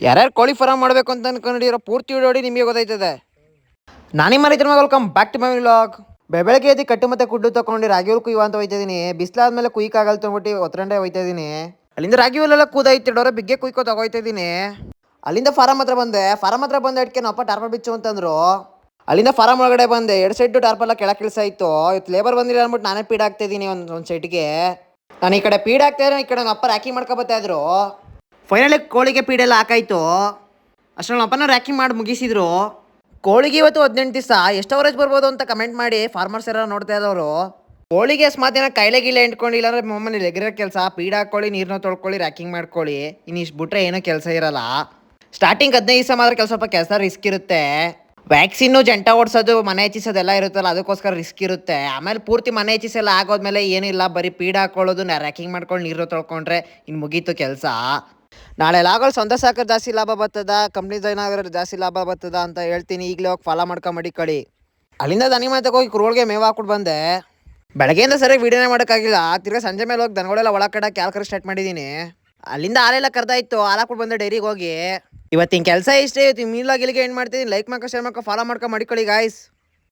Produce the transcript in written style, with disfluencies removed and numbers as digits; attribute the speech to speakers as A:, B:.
A: ಯಾರ್ಯಾರು ಕೋಳಿ ಫಾರಂ ಮಾಡಬೇಕು ಅಂತ ಅನ್ಕೊಂಡಿರೋ ಪೂರ್ತಿ ವಿಡಿಯೋ ನೋಡಿ ನಿಮಗೆ ಗೊತ್ತಾಯ್ತದೆ. ನಾನಿಮ್ಮ ರೈತರ ಮಗ, welcome back to my vlog. ಬೆಳಗ್ಗೆ ಎದ್ದು ಕಟ್ಟು ಮತ್ತೆ ಕುಡ್ಡು ತಗೊಂಡು ರಾಗಿ ಹುಲ್ ಕುಯ್ಯುವ ಅಂತ ಹೋಯ್ತಿದ್ದೀನಿ. ಬಿಸಿಲಾದ್ಮೇಲೆ ಕುಯ್ಕಾಗಲ್ ತೊಗೊಂಬಿಟ್ಟು ಒತ್ತರಂಡೆ ಹೋಯ್ತಾ ಇದ್ದೀನಿ. ಅಲ್ಲಿಂದ ರಾಗಿ ಹುಲ್ಲೆಲ್ಲ ಕೂದೈತಿಡೋರೆ ಬಿಗ್ಗೆ ಕುಯ್ಕೋ ತಗೋಯ್ತಾ ಇದ್ದೀನಿ. ಅಲ್ಲಿಂದ ಫಾರಂ ಹತ್ರ ಬಂದೆ. ಫಾರಂ ಹತ್ರ ಬಂದ ಅಡ್ಕೆ ನಪ್ಪ ಟಾರ್ಪಲ್ ಬಿಚ್ಚು ಅಂತಂದ್ರು. ಅಲ್ಲಿಂದ ಫಾರಂ ಒಳಗಡೆ ಬಂದೆ. ಎರಡು ಸೈಡ್ ಟಾರ್ಪಲ್ ಕೆಳಗೆ ಇಳಿಸಾಯ್ತು. ಇವತ್ತು ಲೇಬರ್ ಬಂದಿಲ್ಲ ಅಂದ್ಬಿಟ್ಟು ನಾನೇ ಪೀಡ್ ಹಾಕ್ತಾ ಇದ್ದೀನಿ ಒಂದು ಸೈಡ್ಗೆ. ನಾನು ಈ ಕಡೆ ಪೀಡ್ ಹಾಕ್ತಾ ಇದ್ರೆ ಈ ಕಡೆ ಅಪ್ಪ ರ್ಯಾಕಿಂಗ್ ಮಾಡ್ಕೊ ಬರ್ತಾ ಇದ್ರು. ಫೈನಲಿ ಕೋಳಿಗೆ ಪೀಡೆಲ್ಲ ಹಾಕಾಯ್ತು. ಅಷ್ಟರಲ್ಲಿ ಅಪ್ಪನ ರ್ಯಾಕಿಂಗ್ ಮಾಡಿ ಮುಗಿಸಿದ್ರು. ಕೋಳಿಗೆ ಇವತ್ತು 18 ದಿವಸ ಎಷ್ಟು ಅವರೇಜ್ ಬರ್ಬೋದು ಅಂತ ಕಮೆಂಟ್ ಮಾಡಿ ಫಾರ್ಮರ್ಸ್ ಎಲ್ಲ ನೋಡ್ತಾ ಇದ್ದವರು. ಕೋಳಿಗೆ ಅಸ್ಮಾತ್ ಏನೋ ಕಾಯಿಲೆ ಗಿಲೆ ಇಟ್ಕೊಂಡಿಲ್ಲ ಅಂದರೆ ಮಮ್ಮಲ್ಲಿ ರೆಗ್ಯುಲರ್ ಕೆಲಸ ಪೀಡ್ ಹಾಕೊಳ್ಳಿ, ನೀರನ್ನ ತೊಳ್ಕೊಳ್ಳಿ, ರ್ಯಾಕಿಂಗ್ ಮಾಡ್ಕೊಳ್ಳಿ. ಇನ್ನು ಇಷ್ಟು ಬಿಟ್ರೆ ಏನೋ ಕೆಲಸ ಇರಲ್ಲ. ಸ್ಟಾರ್ಟಿಂಗ್ 15 ದಿವಸ ಮಾತ್ರ ಸ್ವಲ್ಪ ಕೆಲಸ ರಿಸ್ಕ್ ಇರುತ್ತೆ. ವ್ಯಾಕ್ಸಿನ್ನು ಜಂಟ ಓಡಿಸೋದು ಮನೆ ಹೆಚ್ಚಿಸೋದೆಲ್ಲ ಇರುತ್ತಲ್ಲ, ಅದಕ್ಕೋಸ್ಕರ ರಿಸ್ಕ್ ಇರುತ್ತೆ. ಆಮೇಲೆ ಪೂರ್ತಿ ಮನೆ ಹೆಚ್ಚಿಸೆಲ್ಲ ಆಗೋದ್ಮೇಲೆ ಏನಿಲ್ಲ, ಬರೀ ಪೀಡ್ ಹಾಕೊಳ್ಳೋದು, ರ್ಯಾಕಿಂಗ್ ಮಾಡ್ಕೊಂಡು ನೀರು ತೊಳ್ಕೊಂಡ್ರೆ ಇನ್ನು ಮುಗೀತು ಕೆಲಸ. ನಾಳೆ ಲಾಗೋಳು ಸ್ವಂತ ಸಾಕೋದು ಜಾಸ್ತಿ ಲಾಭ ಬರ್ತದ, ಕಂಪ್ನಿ ಏನಾಗೋರು ಜಾಸ್ತಿ ಲಾಭ ಬರ್ತದ ಅಂತ ಹೇಳ್ತೀನಿ. ಈಗಲೇ ಹೋಗಿ ಫಾಲೋ ಮಾಡ್ಕೊಂಬಿಡಿ ಕಳಿ. ಅಲ್ಲಿಂದ ದನಿ ಮಾತಕ್ಕೆ ಹೋಗಿ ಕುರುಗಳಿಗೆ ಮೇವು ಹಾಕ್ಬಿಟ್ಟು ಬಂದೆ. ಬೆಳಗ್ಗೆಯಿಂದ ಸರಿಯಾಗಿ ವೀಡಿಯೋನೇ ಮಾಡೋಕ್ಕಾಗಿಲ್ಲ. ತಿರ್ಗಾ ಸಂಜೆ ಮೇಲೆ ಹೋಗಿ ದನಗಳೆಲ್ಲ ಒಳಗಡೆ ಕ್ಯಾಲ್ಕರ್ ಸ್ಟಾರ್ಟ್ ಮಾಡಿದ್ದೀನಿ. ಅಲ್ಲಿಂದ ಹಾಲೆಲ್ಲ ಕರ್ದಾಯ್ತು, ಹಾಲು ಹಾಕ್ಬಿಟ್ಟು ಬಂದೆ ಡೈರಿಗೆ ಹೋಗಿ. ಇವತ್ತಿನ ಕೆಲಸ ಇಷ್ಟೇ. ಇವತ್ತು ಮೀಲಾಗಿಲಿಗೆ ಏನು ಮಾಡ್ತೀನಿ, ಲೈಕ್ ಮಾಡ್ಕೊ, ಶೇರ್ ಮಾಡ್ಕೊ, ಫಾಲೋ ಮಾಡ್ಕೊ ಮಾಡಿಕೊಳ್ಳಿ ಗಾಯ್ಸ್.